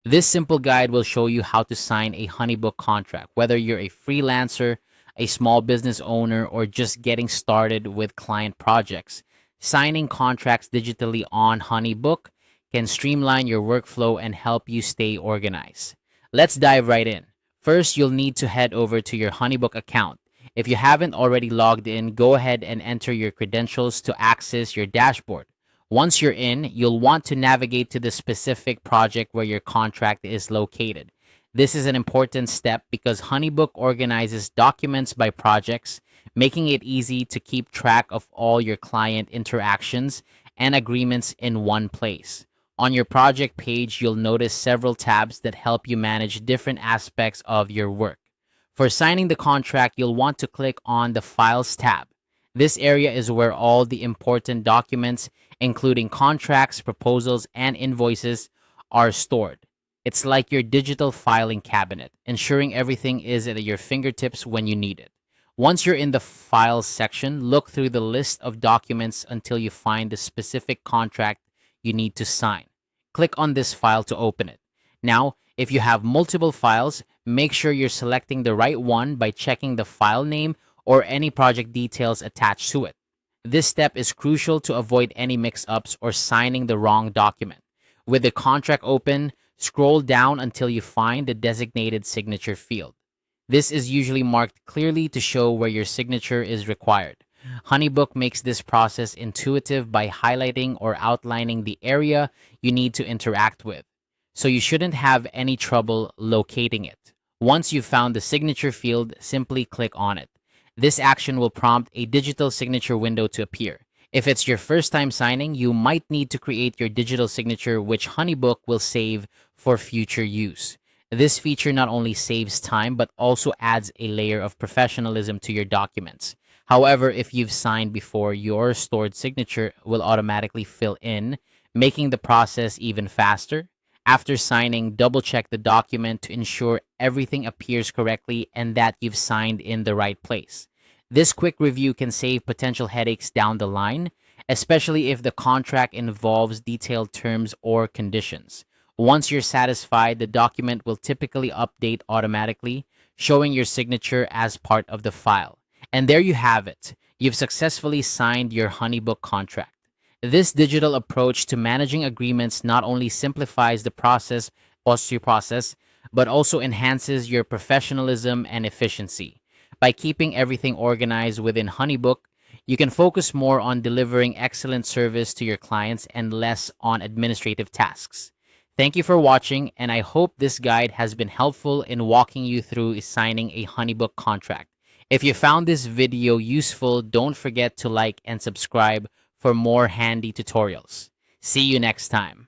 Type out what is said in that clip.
This simple guide will show you how to sign a HoneyBook contract, whether you're a freelancer, a small business owner, or just getting started with client projects. Signing contracts digitally on HoneyBook can streamline your workflow and help you stay organized. Let's dive right in. First, you'll need to head over to your HoneyBook account. If you haven't already logged in, go ahead and enter your credentials to access your dashboard. Once you're in, you'll want to navigate to the specific project where your contract is located. This is an important step because HoneyBook organizes documents by projects, making it easy to keep track of all your client interactions and agreements in one place. On your project page, you'll notice several tabs that help you manage different aspects of your work. For signing the contract, you'll want to click on the Files tab. This area is where all the important documents, including contracts, proposals, and invoices, are stored. It's like your digital filing cabinet, ensuring everything is at your fingertips when you need it. Once you're in the Files section, look through the list of documents until you find the specific contract you need to sign. Click on this file to open it. Now, if you have multiple files, make sure you're selecting the right one by checking the file name or any project details attached to it. This step is crucial to avoid any mix-ups or signing the wrong document. With the contract open, scroll down until you find the designated signature field. This is usually marked clearly to show where your signature is required. HoneyBook makes this process intuitive by highlighting or outlining the area you need to interact with, so you shouldn't have any trouble locating it. Once you've found the signature field, simply click on it. This action will prompt a digital signature window to appear. If it's your first time signing, you might need to create your digital signature, which HoneyBook will save for future use. This feature not only saves time, but also adds a layer of professionalism to your documents. However, if you've signed before, your stored signature will automatically fill in, making the process even faster. After signing, double check the document to ensure everything appears correctly and that you've signed in the right place. This quick review can save potential headaches down the line, especially if the contract involves detailed terms or conditions. Once you're satisfied, the document will typically update automatically, showing your signature as part of the file. And there you have it. You've successfully signed your HoneyBook contract. This digital approach to managing agreements not only simplifies the process, but also enhances your professionalism and efficiency. By keeping everything organized within HoneyBook, you can focus more on delivering excellent service to your clients and less on administrative tasks. Thank you for watching, and I hope this guide has been helpful in walking you through signing a HoneyBook contract. If you found this video useful, don't forget to like and subscribe for more handy tutorials. See you next time.